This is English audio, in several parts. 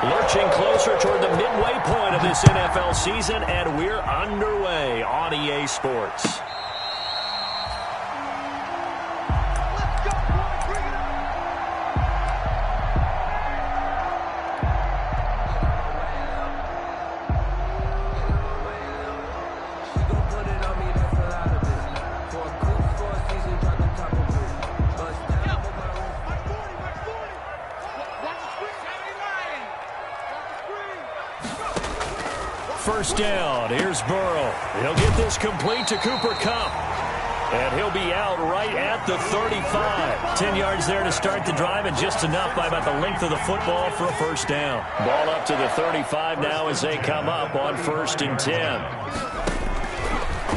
Lurching closer toward the midway point of this NFL season, and we're underway on EA Sports. First down. Here's Burrow. He'll get this complete to Cooper Kupp. And he'll be out right at the 35. 10 yards there to start the drive, and just enough by about the length of the football for a first down. Ball up to the 35 now as they come up on 1st and 10.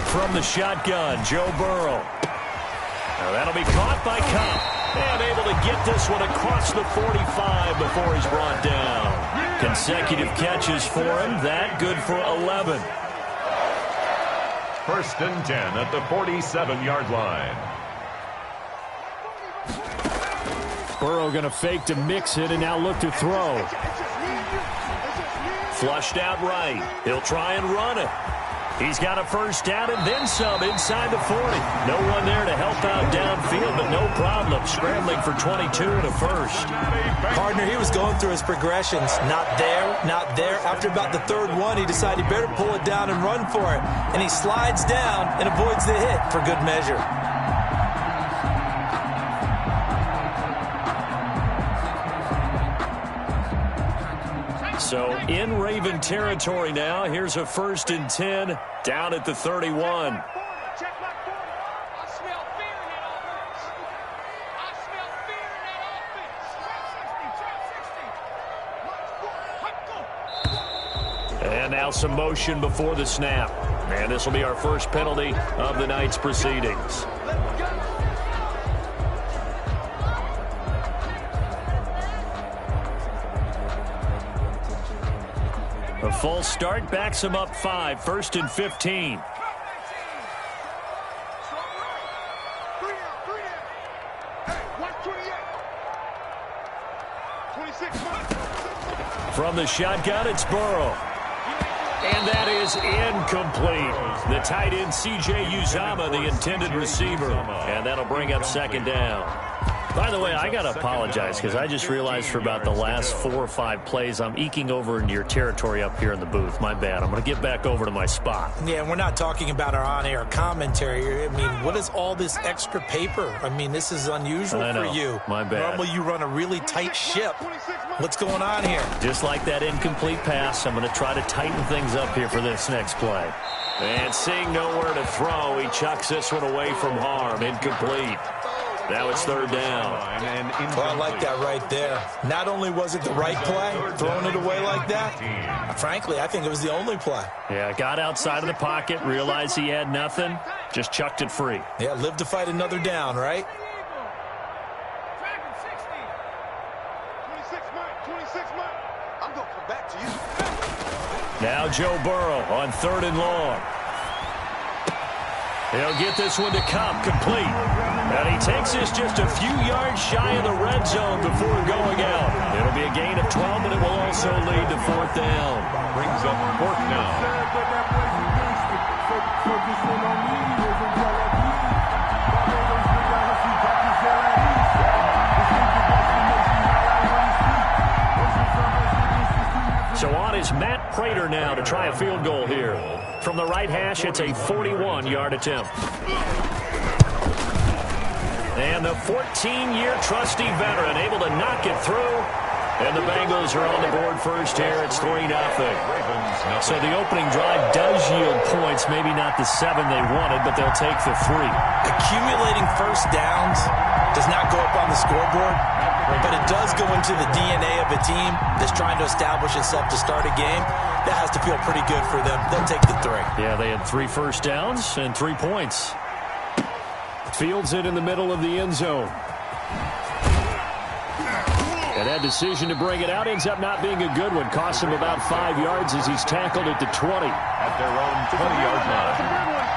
From the shotgun, Joe Burrow. Now that'll be caught by Kupp. And able to get this one across the 45 before he's brought down. Consecutive catches for him. That good for 11. 1st and 10 at the 47-yard line. Burrow going to fake to mix it and now look to throw. Flushed out right. He'll try and run it. He's got a first down and then some inside the 40. No one there to help out downfield, but no problem. Scrambling for 22 and a first. Partner, he was going through his progressions. Not there, not there. After about the 3rd one, he decided he better pull it down and run for it. And he slides down and avoids the hit for good measure. So in Raven territory now. Here's a 1st and 10 down at the 31. And now some motion before the snap. And this will be our first penalty of the night's proceedings. A false start backs him up 5. 1st and 15. From the shotgun, it's Burrow. And that is incomplete. The tight end, C.J. Uzomah, the intended receiver. And that'll bring up 2nd down. By the way, I got to apologize because I just realized for about the last 4 or 5 plays, I'm eking over into your territory up here in the booth. My bad. I'm going to get back over to my spot. Yeah, we're not talking about our on-air commentary. I mean, what is all this extra paper? I mean, this is unusual for you. My bad. Normally you run a really tight ship. What's going on here? Just like that incomplete pass, I'm going to try to tighten things up here for this next play. And seeing nowhere to throw, he chucks this one away from harm. Incomplete. Now it's 3rd down. Well, I like that right there. Not only was it the right play, throwing it away like that, frankly, I think it was the only play. Yeah, got outside of the pocket, realized he had nothing, just chucked it free. Yeah, live to fight another down, right? Now Joe Burrow on 3rd and long. He'll get this one to Kupp, complete. And he takes this just a few yards shy of the red zone before going out. It'll be a gain of 12, but it will also lead to 4th down. Brings up 4th down. So on is Matt Prater now to try a field goal here. From the right hash, it's a 41-yard attempt. And the 14-year trusty veteran able to knock it through. And the Bengals are on the board first here. It's 3-0. So the opening drive does yield points. Maybe not the 7 they wanted, but they'll take the 3. Accumulating first downs does not go up on the scoreboard, but it does go into the DNA of a team that's trying to establish itself to start a game. That has to feel pretty good for them. They'll take the 3. Yeah, they had 3 first downs and 3 points. Fields it in the middle of the end zone. And that decision to bring it out ends up not being a good one. Costs him about 5 yards as he's tackled at the 20. At their own 20-yard line.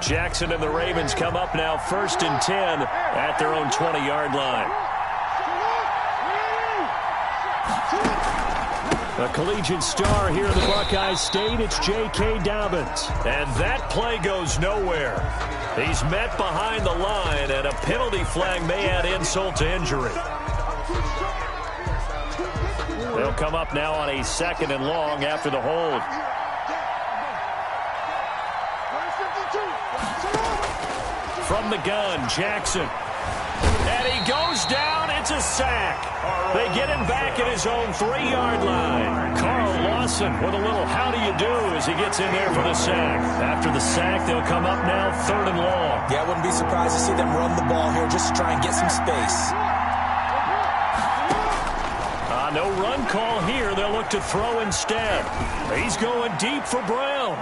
Jackson and the Ravens come up now 1st and 10 at their own 20-yard line. A collegiate star here in the Buckeye State, it's J.K. Dobbins. And that play goes nowhere. He's met behind the line, and a penalty flag may add insult to injury. They'll come up now on a 2nd and long after the hold. From the gun, Jackson. And he goes down. It's a sack. They get him back at his own 3-yard line. Carl Lawson with a little how do you do as he gets in there for the sack. After the sack, they'll come up now 3rd and long. Yeah, I wouldn't be surprised to see them run the ball here just to try and get some space. No run call here. They'll look to throw instead. He's going deep for Brown.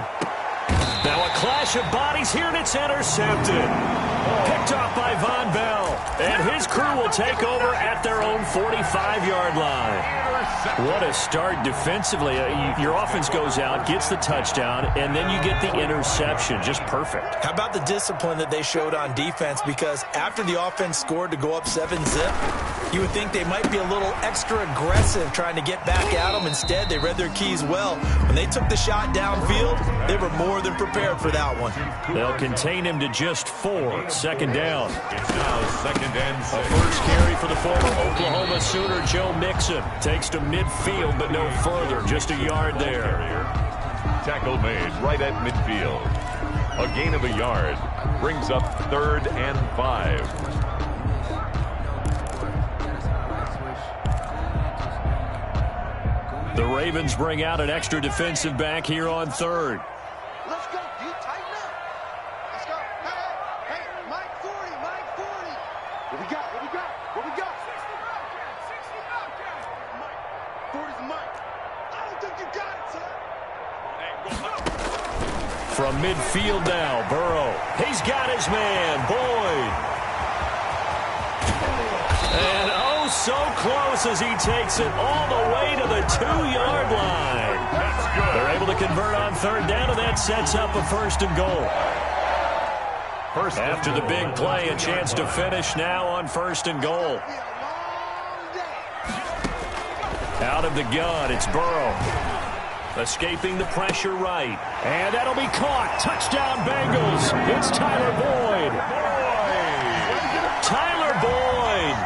Now a clash of bodies here, and it's intercepted. Picked off by Von Bell. And his crew will take over at their own 45-yard line. What a start defensively. Your offense goes out, gets the touchdown, and then you get the interception. Just perfect. How about the discipline that they showed on defense? Because after the offense scored to go up 7-zip, you would think they might be a little extra aggressive trying to get back at them. Instead, they read their keys well. When they took the shot downfield, they were more than prepared for that one. They'll contain him to just 4. 2nd down. It's now 2nd and 6. A first carry for the former Oklahoma Sooner, Joe Mixon. Takes to midfield, but no further. Just a yard there. Tackle made right at midfield. A gain of a yard. Brings up 3rd and 5. The Ravens bring out an extra defensive back here on 3rd. Let's go. You tighten up. Let's go. Hey, Mike 40, Mike 40. What we got? What we got? What we got? 60 Bobcat. 60 Bobcat. Mike. 40's a Mike. I don't think you got it, son. Hey, go. From midfield now, Burrow. He's got his man, Boyd. And oh, so close as he takes it all the way to the 2-yard line. That's good. They're able to convert on 3rd down, and that sets up a 1st and goal. After the big play, a chance to finish now on 1st and goal. Out of the gun, it's Burrow. Escaping the pressure right. And that'll be caught. Touchdown, Bengals. It's Tyler Boyd. Tyler Boyd.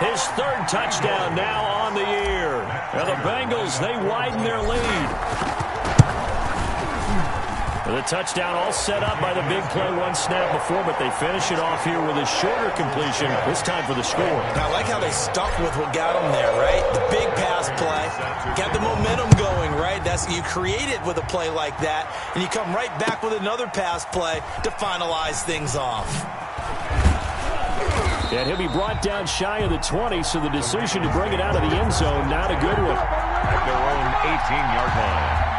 His 3rd touchdown now on the year. And the Bengals, they widen their lead. The touchdown all set up by the big play one snap before, but they finish it off here with a shorter completion, this time for the score. Now, I like how they stuck with what got them there, right? The big pass play, got the momentum going, right? You create it with a play like that, and you come right back with another pass play to finalize things off. And he'll be brought down shy of the 20, so the decision to bring it out of the end zone, not a good one. At their own 18-yard line.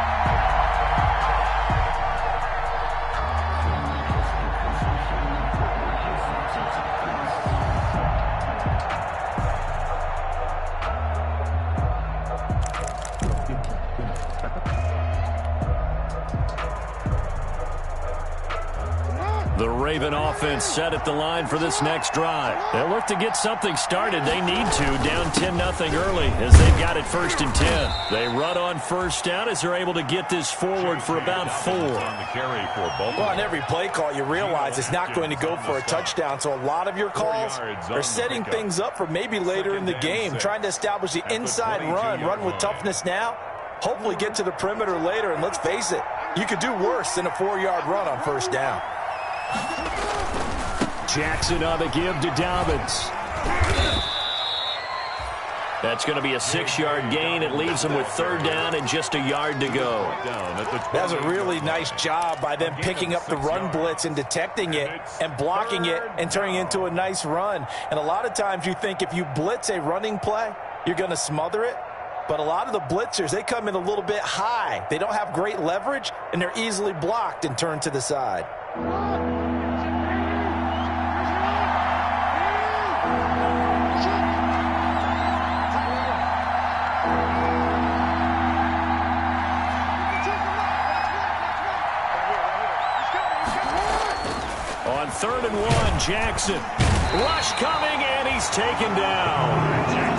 The Raven offense set at the line for this next drive. They'll look to get something started. They need to, down 10-0 early as they've got it 1st and 10. They run on 1st down as they're able to get this forward for about 4. On the carry for Baltimore. Well, on every play call, you realize it's not going to go for a touchdown, so a lot of your calls are setting things up for maybe later in the game, trying to establish the inside run with toughness now, hopefully get to the perimeter later, and let's face it, you could do worse than a 4-yard run on 1st down. Jackson on the give to Dobbins. That's going to be a 6-yard gain. It leaves them with 3rd down and just a yard to go. That was a really nice job by them picking up the run blitz and detecting it and blocking it and turning it into a nice run. And a lot of times you think if you blitz a running play, you're going to smother it. But a lot of the blitzers, they come in a little bit high. They don't have great leverage, and they're easily blocked and turned to the side. 3rd and 1. Jackson. Rush coming, and he's taken down.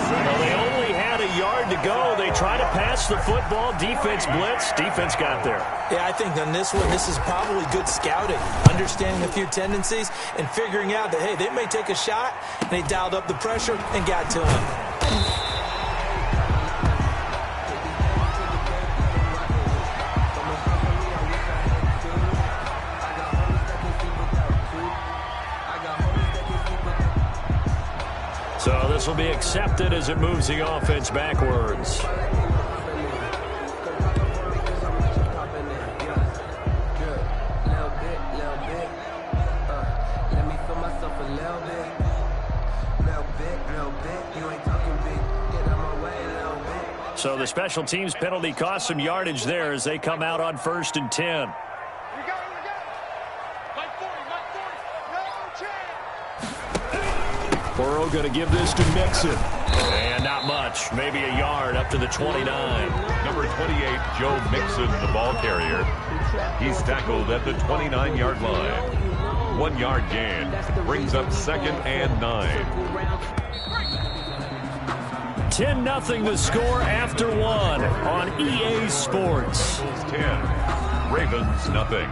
Well, they only had a yard to go. They try to pass the football. Defense blitz. Defense got there. Yeah, I think on this one, this is probably good scouting, understanding a few tendencies, and figuring out that, hey, they may take a shot, and they dialed up the pressure and got to him. So this will be accepted as it moves the offense backwards. So the special teams penalty cost some yardage there as they come out on 1st and 10. Burrow going to give this to Mixon. And not much. Maybe a yard up to the 29. Number 28, Joe Mixon, the ball carrier. He's tackled at the 29-yard line. 1 yard gain. Brings up 2nd and 9. 10-0 the score after 1 on EA Sports. 10. Ravens, nothing.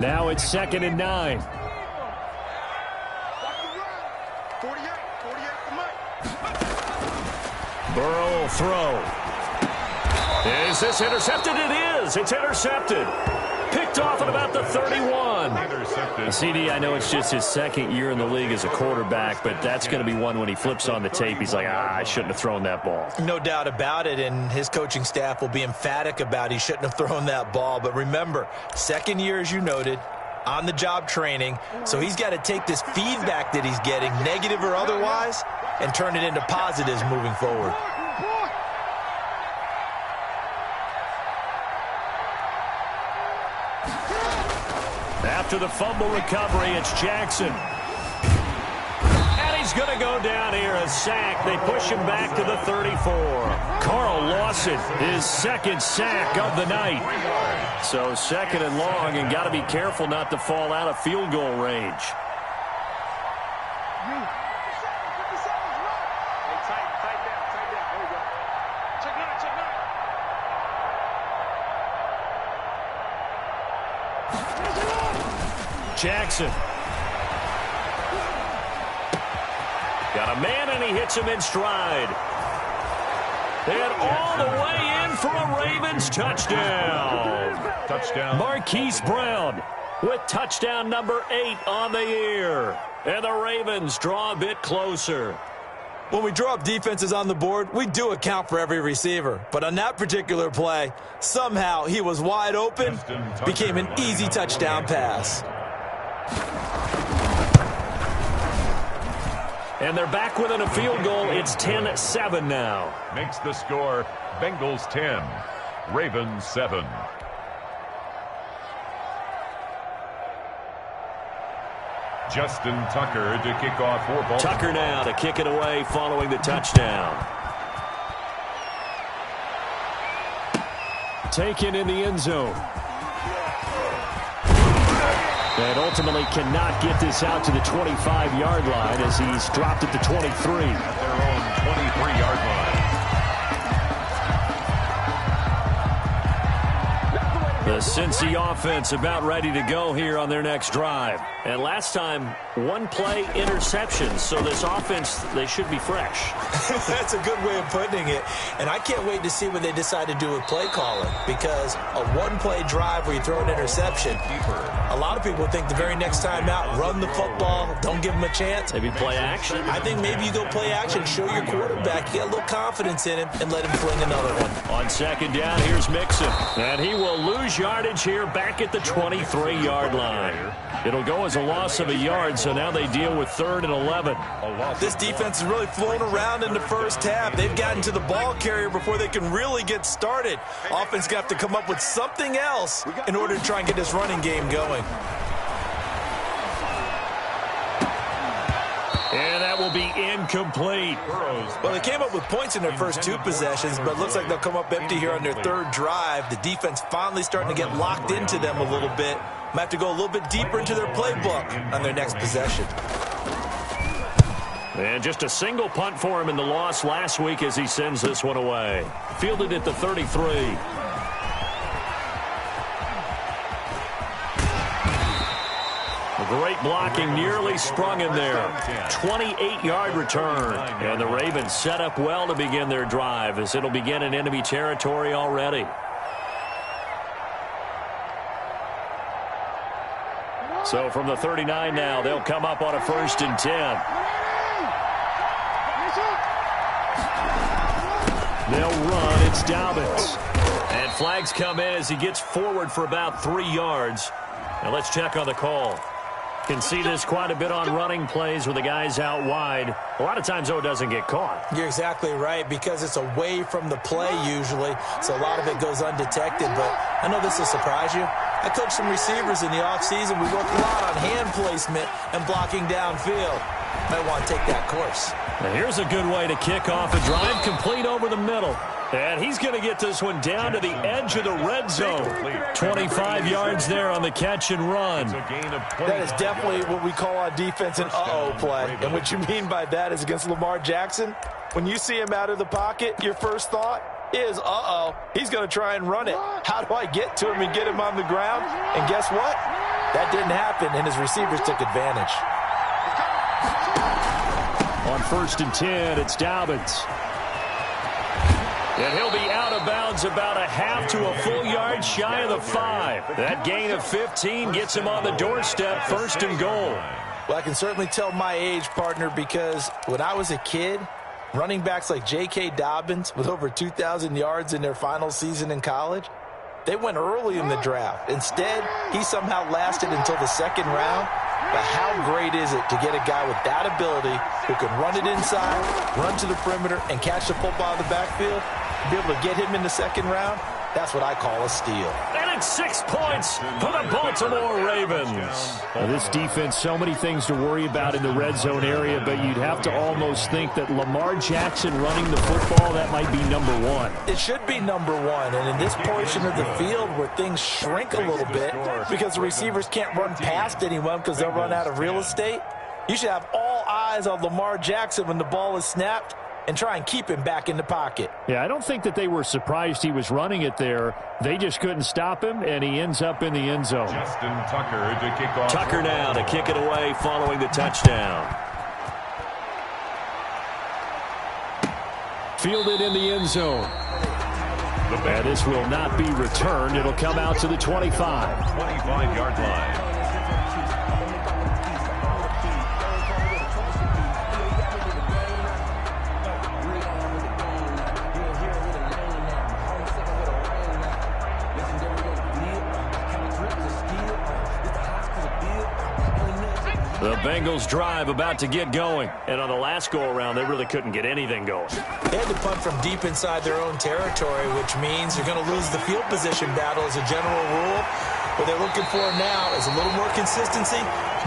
Now it's 2nd and 9. 48 for Mike. Burrow will throw. Is this intercepted? It is. It's intercepted. Picked off at about the 31. Intercepted. CD, I know it's just his 2nd year in the league as a quarterback, but that's going to be one when he flips on the tape. He's like, I shouldn't have thrown that ball. No doubt about it, and his coaching staff will be emphatic about he shouldn't have thrown that ball. But remember, 2nd year, as you noted, on-the-job training, so he's got to take this feedback that he's getting, negative or otherwise, and turn it into positives moving forward. After the fumble recovery, it's Jackson. And he's going to go down here, a sack. They push him back to the 34. Carl Lawson, his 2nd sack of the night. So 2nd and long, and got to be careful not to fall out of field goal range. Jackson. Got a man, and he hits him in stride. And all the way in for a Ravens touchdown. Touchdown. Marquise Brown with touchdown number 8 on the year. And the Ravens draw a bit closer. When we draw up defenses on the board, we do account for every receiver. But on that particular play, somehow he was wide open, became an easy touchdown pass. And they're back within a field goal. It's 10-7 now. Makes the score Bengals 10, Ravens 7. Justin Tucker to kick off for Baltimore. Tucker now to kick it away following the touchdown. Taken in the end zone. And ultimately cannot get this out to the 25-yard line as he's dropped at the 23. At their own 23-yard line. The Cincy offense about ready to go here on their next drive. And last time, 1-play interception. So this offense, they should be fresh. That's a good way of putting it. And I can't wait to see what they decide to do with play calling. Because a 1-play drive where you throw an interception, a lot of people think the very next time out, run the football, don't give them a chance. Maybe play action. I think maybe you go play action, show your quarterback, you get a little confidence in him, and let him fling another one. On 2nd down, here's Mixon. And he will lose yardage here back at the 23-yard line. It'll go as a loss of a yard, so now they deal with 3rd and 11. This defense is really flown around in the first half. They've gotten to the ball carrier before they can really get started. Offense got to come up with something else in order to try and get this running game going. And that will be incomplete. Well, they came up with points in their first 2 possessions, but it looks like they'll come up empty here on their 3rd drive. The defense finally starting to get locked into them a little bit. Might have to go a little bit deeper into their playbook on their next possession. And just a single punt for him in the loss last week as he sends this one away. Fielded at the 33. Great blocking, nearly sprung him there. 28-yard return. And the Ravens set up well to begin their drive as it'll begin in enemy territory already. So from the 39 now, they'll come up on a 1st and 10. They'll run. It's Dobbins. And flags come in as he gets forward for about 3 yards. Now let's check on the call. Can see this quite a bit on running plays with the guys out wide. A lot of times, though, it doesn't get caught. You're exactly right, because it's away from the play usually, so a lot of it goes undetected. But I know this will surprise you. I coached some receivers in the offseason. We worked a lot on hand placement and blocking downfield. Might want to take that course. Now here's a good way to kick off a drive, complete over the middle. And he's going to get this one down to the edge of the red zone. 25 yards there on the catch and run. That is definitely what we call on defense an uh-oh play. And what you mean by that is against Lamar Jackson, when you see him out of the pocket, your first thought is, uh-oh, he's going to try and run it. How do I get to him and get him on the ground? And guess what? That didn't happen, and his receivers took advantage. On 1st and 10, it's Dobbins. And he'll be out of bounds about a half to a full yard shy of the 5. That gain of 15 gets him on the doorstep, 1st and goal. Well, I can certainly tell my age, partner, because when I was a kid, running backs like J.K. Dobbins with over 2,000 yards in their final season in college, they went early in the draft. Instead, he somehow lasted until the 2nd round. But how great is it to get a guy with that ability who can run it inside, run to the perimeter, and catch the football in the backfield? Be able to get him in the 2nd round, that's what I call a steal. And it's 6 points for the Baltimore Ravens. Well, this defense, so many things to worry about in the red zone area, but you'd have to almost think that Lamar Jackson running the football, that might be number 1. It should be number 1, and in this portion of the field where things shrink a little bit because the receivers can't run past anyone because they'll run out of real estate, you should have all eyes on Lamar Jackson when the ball is snapped and try and keep him back in the pocket. Yeah, I don't think that they were surprised he was running it there. They just couldn't stop him, and he ends up in the end zone. Justin Tucker to kick off. Tucker now to kick it away following the touchdown. Fielded in the end zone. And this will not be returned. It'll come out to the 25. 25-yard line. The Bengals drive about to get going. And on the last go-around, they really couldn't get anything going. They had to punt from deep inside their own territory, which means you're going to lose the field position battle as a general rule. What they're looking for now is a little more consistency,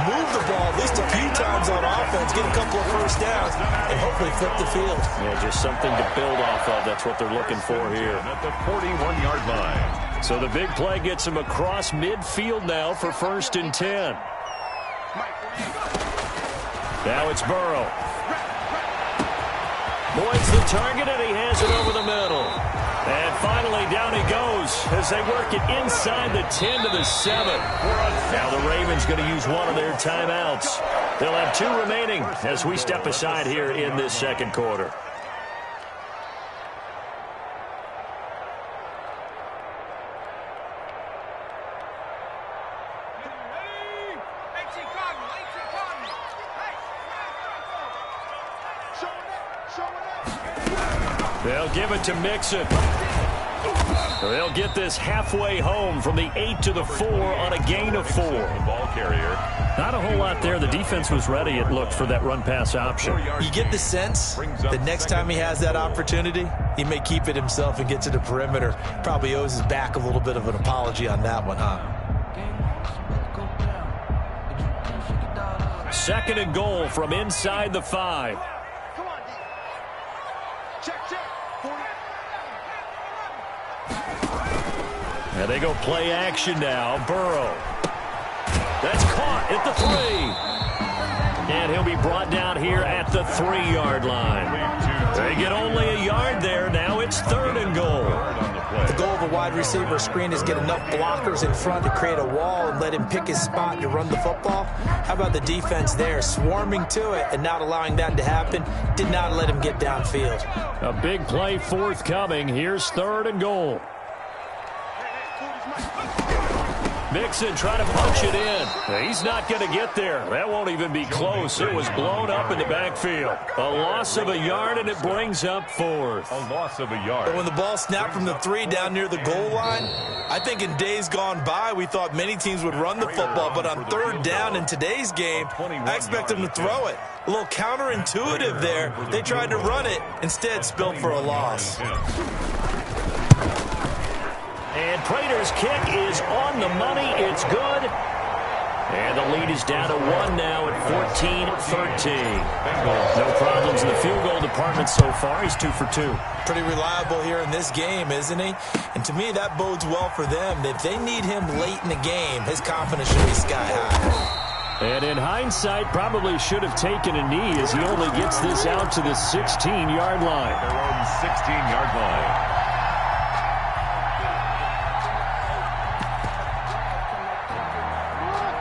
move the ball at least a few times on offense, get a couple of first downs, and hopefully flip the field. Yeah, just something to build off of. That's what they're looking for here. At the 41-yard line. So the big play gets him across midfield now for 1st and 10. Now it's Burrow. Points the target, and he has it over the middle. And finally, down he goes as they work it inside the 10 to the 7. Now the Ravens going to use one of their timeouts. They'll have 2 remaining as we step aside here in this 2nd quarter. They'll give it to Mixon. They'll get this halfway home from the 8 to the 4 on a gain of 4. Ball carrier. Not a whole lot there. The defense was ready, it looked, for that run-pass option. You get the sense that next time he has that opportunity, he may keep it himself and get to the perimeter. Probably owes his back a little bit of an apology on that one, huh? Second and goal from inside the 5. Come on, D. Check, check. 40. And they go play action now. Burrow. That's caught at the 3. And he'll be brought down here at the 3-yard line. They get only a yard there. Now it's 3rd and goal. The goal of a wide receiver screen is get enough blockers in front to create a wall and let him pick his spot to run the football. How about the defense there, swarming to it and not allowing that to happen? Did not let him get downfield. A big play forthcoming. Here's 3rd and goal. Mixon trying to punch it in. He's not going to get there. That won't even be close. It was blown up in the backfield. A loss of a yard, and it brings up 4th. A loss of a yard. But when the ball snapped from the 3 down near the goal line, I think in days gone by, we thought many teams would run the football. But on 3rd down in today's game, I expect them to throw it. A little counterintuitive there. They tried to run it, instead spilled for a loss. And Prater's kick is on the money. It's good. And the lead is down to 1 now at 14-13. No problems in the field goal department so far. He's 2 for 2. Pretty reliable here in this game, isn't he? And to me, that bodes well for them. If they need him late in the game, his confidence should be sky high. And in hindsight, probably should have taken a knee as he only gets this out to the 16-yard line. Their own 16-yard line.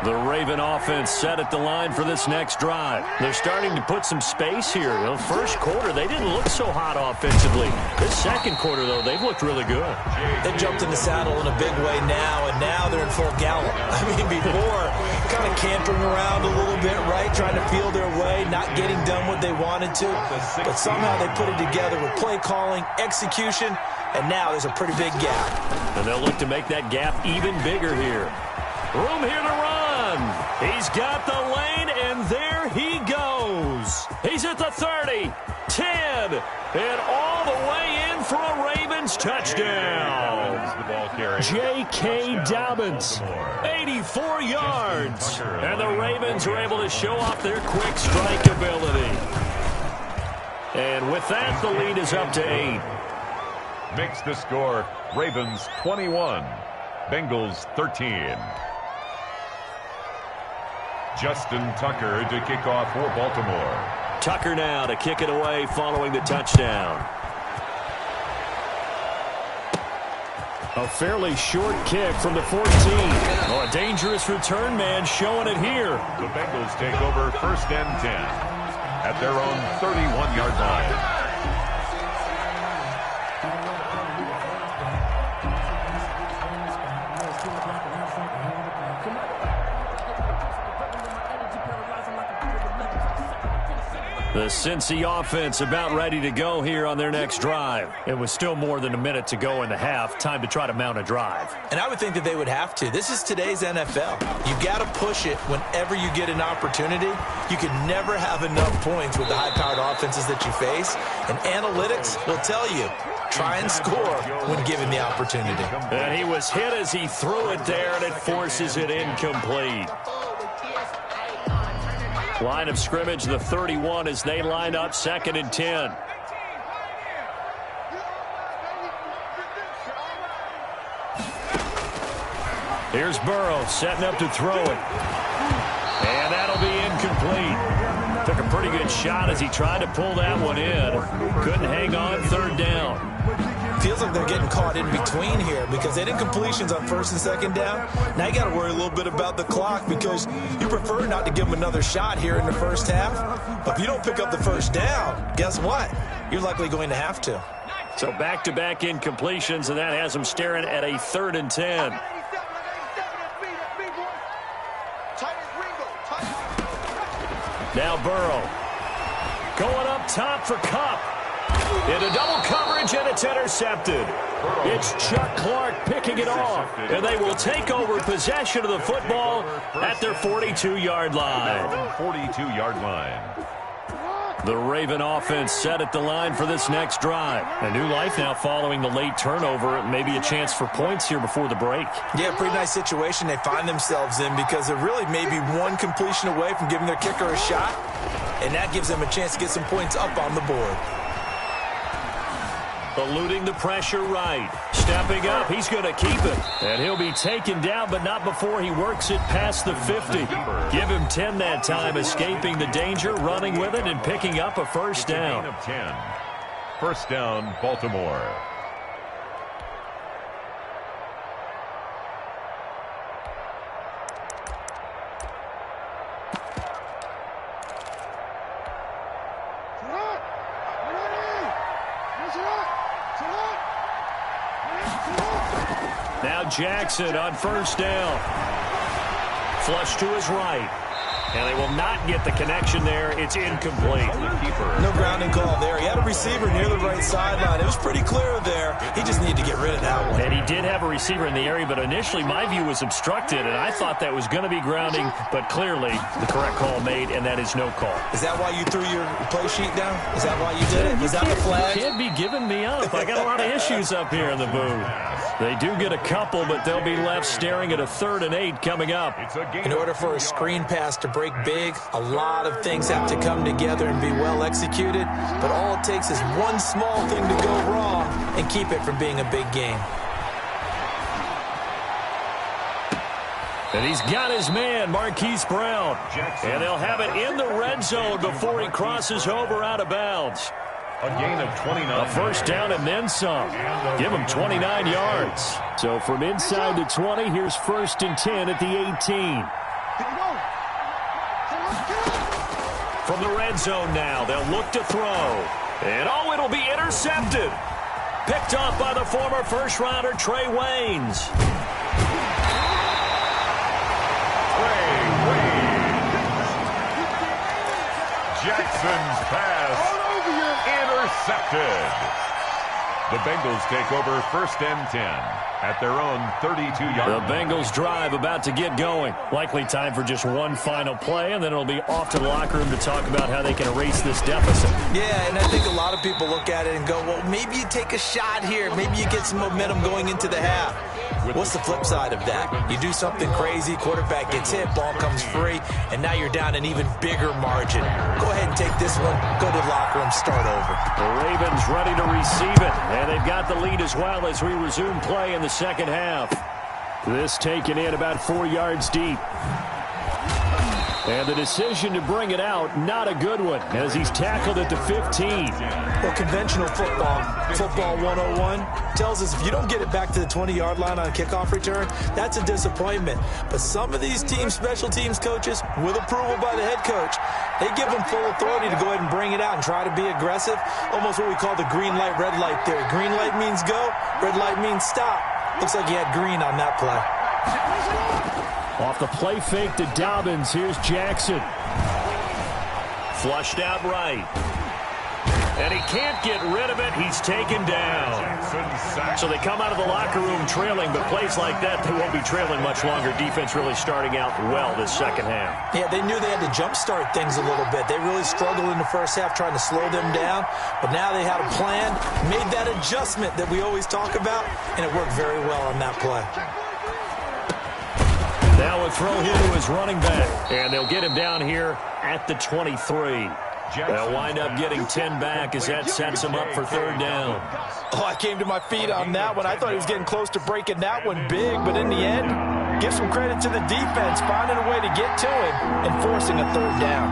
The Raven offense set at the line for this next drive. They're starting to put some space here. The first quarter, they didn't look so hot offensively. This second quarter, though, they've looked really good. They jumped in the saddle in a big way now, and now they're in full gallop. I mean, before, kind of cantering around a little bit, right, trying to feel their way, not getting done what they wanted to. But somehow they put it together with play calling, execution, and now there's a pretty big gap. And they'll look to make that gap even bigger here. Room here to run. He's got the lane, and there he goes. He's at the 30, 10, and all the way in for a Ravens touchdown. J.K. Dobbins, 84 yards. And the Ravens are able to show off their quick strike ability. And with that, the lead is up to 8. Makes the score Ravens 21, Bengals 13. Justin Tucker to kick off for Baltimore. Tucker now to kick it away following the touchdown. A fairly short kick from the 14. Oh, a dangerous return man showing it here. The Bengals take over 1st and 10 at their own 31-yard line. The Cincy offense about ready to go here on their next drive. It was still more than a minute to go in the half. Time to try to mount a drive. And I would think that they would have to. This is today's NFL. You got to push it whenever you get an opportunity. You can never have enough points with the high-powered offenses that you face. And analytics will tell you, try and score when given the opportunity. And he was hit as he threw it there, and it forces it incomplete. Line of scrimmage, the 31, as they line up 2nd and 10. Here's Burrow setting up to throw it. And that'll be incomplete. Took a pretty good shot as he tried to pull that one in. Couldn't hang on 3rd down. Feels like they're getting caught in between here because they did completions on 1st and 2nd down. Now you got to worry a little bit about the clock because you prefer not to give them another shot here in the first half. But if you don't pick up the 1st down, guess what? You're likely going to have to. So back-to-back incompletions, and that has them staring at a 3rd and 10. Now Burrow going up top for Kupp. Into double coverage, and it's intercepted. It's Chuck Clark picking it off, and they will take over possession of the football at their 42-yard line. 42-yard line. The Raven offense set at the line for this next drive. A new life now following the late turnover. Maybe a chance for points here before the break. Yeah, pretty nice situation they find themselves in because they're really maybe one completion away from giving their kicker a shot, and that gives them a chance to get some points up on the board. Eluding the pressure right. Stepping up, he's going to keep it. And he'll be taken down, but not before he works it past the 50. Give him 10 that time, escaping the danger, running with it, and picking up a first down. Of 10. First down, Baltimore. Now Jackson on first down. Flush to his right. And they will not get the connection there. It's incomplete. No grounding call there. He had a receiver near the right sideline. It was pretty clear there. He just needed to get rid of that one. And he did have a receiver in the area, but initially my view was obstructed, and I thought that was going to be grounding, but clearly the correct call made, and that is no call. Is that why you threw your play sheet down? Is that why you did it? Was that the flag? You can't be giving me up. I got a lot of issues up here in the booth. They do get a couple, but they'll be left staring at a 3rd and 8 coming up. In order for a screen pass to break big, a lot of things have to come together and be well executed, but all it takes is one small thing to go wrong and keep it from being a big game. And he's got his man, Marquise Brown. And they'll have it in the red zone before he crosses over out of bounds. A gain of 29. A first down and then some. Give him 29 yards. So from inside the 20, here's 1st and 10 at the 18. From the red zone now, they'll look to throw. And oh, it'll be intercepted. Picked off by the former first-rounder Trey Waynes. Jackson's pass intercepted. The Bengals take over 1st and 10 at their own 32-yard line. The Bengals drive about to get going. Likely time for just one final play, and then it'll be off to the locker room to talk about how they can erase this deficit. Yeah, and I think a lot of people look at it and go, well, maybe you take a shot here. Maybe you get some momentum going into the half. What's the flip side of that? You do something crazy, quarterback gets hit, ball comes free, and now you're down an even bigger margin. Go ahead and take this one, go to the locker room, start over. The Ravens ready to receive it, and they've got the lead as well as we resume play in the second half. This taken in about 4 yards deep. And the decision to bring it out, not a good one, as he's tackled at the 15. Well, conventional football 101, tells us if you don't get it back to the 20-yard line on a kickoff return, that's a disappointment. But some of these special teams coaches, with approval by the head coach, they give them full authority to go ahead and bring it out and try to be aggressive, almost what we call the green light, red light theory. Green light means go, red light means stop. Looks like he had green on that play. Off the play fake to Dobbins, here's Jackson. Flushed out right. And he can't get rid of it. He's taken down. So they come out of the locker room trailing, but plays like that, they won't be trailing much longer. Defense really starting out well this second half. Yeah, they knew they had to jumpstart things a little bit. They really struggled in the first half trying to slow them down, but now they had a plan, made that adjustment that we always talk about, and it worked very well on that play. Now a throw here to his running back, and they'll get him down here at the 23. They'll wind up getting 10 back as that sets him up for 3rd down. Oh, I came to my feet on that one. I thought he was getting close to breaking that one big, but in the end, give some credit to the defense, finding a way to get to him and forcing a 3rd down.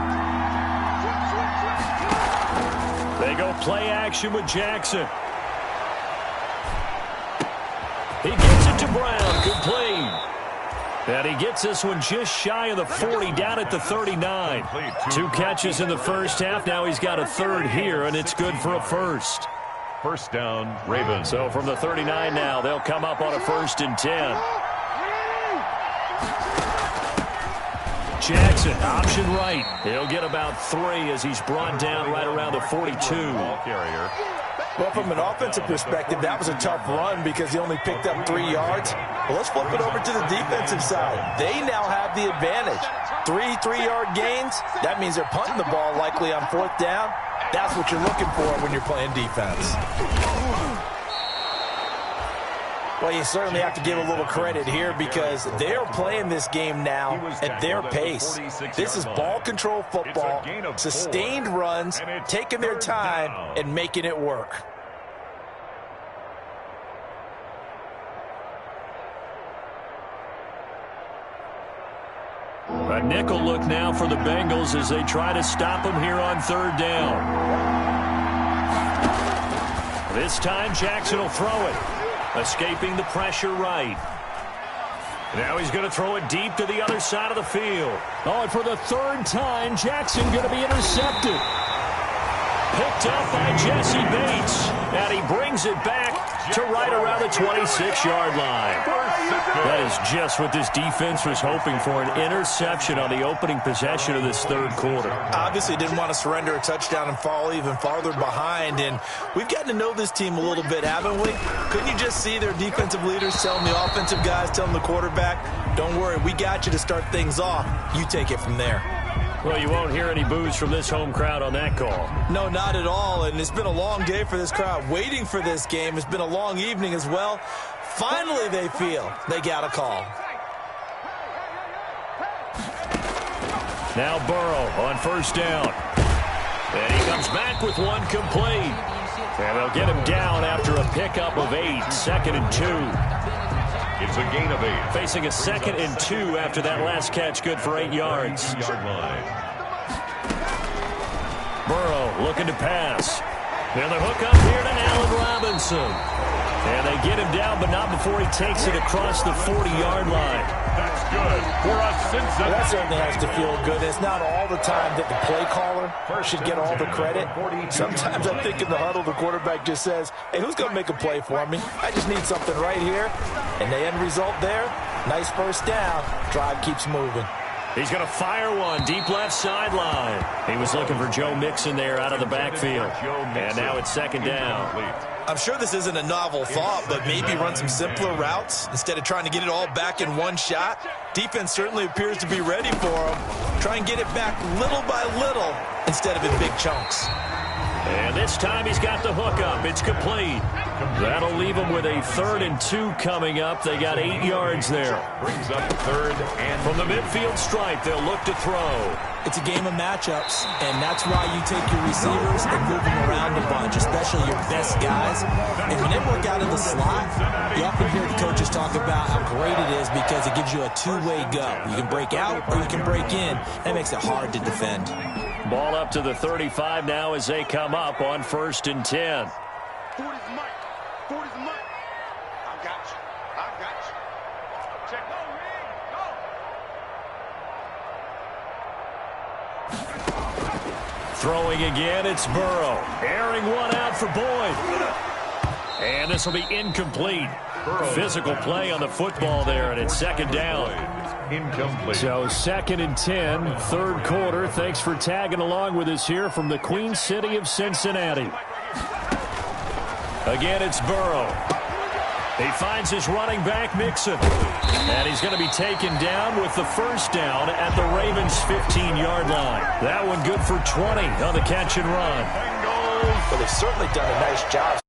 They go play action with Jackson. He gets it to Brown, complete. And he gets this one just shy of the 40, down at the 39. 2 catches in the first half. Now he's got a 3rd here, and it's good for a 1st. First down, Ravens. So from the 39 now, they'll come up on a 1st and 10. Jackson, option right. He'll get about 3 as he's brought down right around the 42. Ball carrier. Well, from an offensive perspective, that was a tough run because he only picked up 3 yards. Well, let's flip it over to the defensive side. They now have the advantage. 3 3-yard gains, that means they're punting the ball likely on 4th down. That's what you're looking for when you're playing defense. Well, you certainly have to give a little credit here because they're playing this game now at their pace. This is ball control football, sustained runs, taking their time, and making it work. A nickel look now for the Bengals as they try to stop them here on 3rd down. This time, Jackson will throw it. Escaping the pressure right. Now he's going to throw it deep to the other side of the field. Oh, and for the 3rd time, Jackson going to be intercepted. Picked up by Jesse Bates. And he brings it back to right around the 26-yard line. That is just what this defense was hoping for, an interception on the opening possession of this 3rd quarter. Obviously didn't want to surrender a touchdown and fall even farther behind, and we've gotten to know this team a little bit, haven't we? Couldn't you just see their defensive leaders telling the offensive guys, telling the quarterback, don't worry, we got you to start things off. You take it from there. Well, you won't hear any boos from this home crowd on that call. No, not at all, and it's been a long day for this crowd waiting for this game. It's been a long evening as well. Finally, they feel they got a call. Now Burrow on 1st down. And he comes back with one complete. And they'll get him down after a pickup of 8, 2nd and 2. It's a gain of 8. Facing a 2nd and 2 after that last catch, good for 8 yards. Burrow looking to pass. And the hook up here to Allen Robinson. And they get him down, but not before he takes it across the 40-yard line. That's good for a Cincinnati. That certainly has to feel good. It's not all the time that the play caller should get all the credit. Sometimes I think in the huddle, the quarterback just says, hey, who's going to make a play for me? I just need something right here. And the end result there, nice 1st down. Drive keeps moving. He's going to fire one deep left sideline. He was looking for Joe Mixon there out of the backfield. And now it's 2nd down. I'm sure this isn't a novel thought, but maybe run some simpler routes instead of trying to get it all back in one shot. Defense certainly appears to be ready for him. Try and get it back little by little instead of in big chunks. And this time he's got the hook up. It's complete. That'll leave him with a 3rd and 2 coming up. They got 8 yards there. Brings up 3rd and from the midfield stripe, they'll look to throw. It's a game of matchups, and that's why you take your receivers and move them around a bunch, especially your best guys. And when they work out in the slot, you often hear the coaches talk about how great it is because it gives you a two-way go. You can break out or you can break in. That makes it hard to defend. Ball up to the 35 now as they come up on 1st and 10. 40's Mike. 40's Mike. I got you. I got you. Check. Go, Throwing again, it's Burrow. Airing one out for Boyd. And this will be incomplete. Physical play on the football there, and it's 2nd down. Incomplete. So 2nd and 10, 3rd quarter. Thanks for tagging along with us here from the Queen City of Cincinnati. Again, it's Burrow. He finds his running back, Mixon. And he's going to be taken down with the 1st down at the Ravens' 15-yard line. That one good for 20 on the catch and run. But they've certainly done a nice job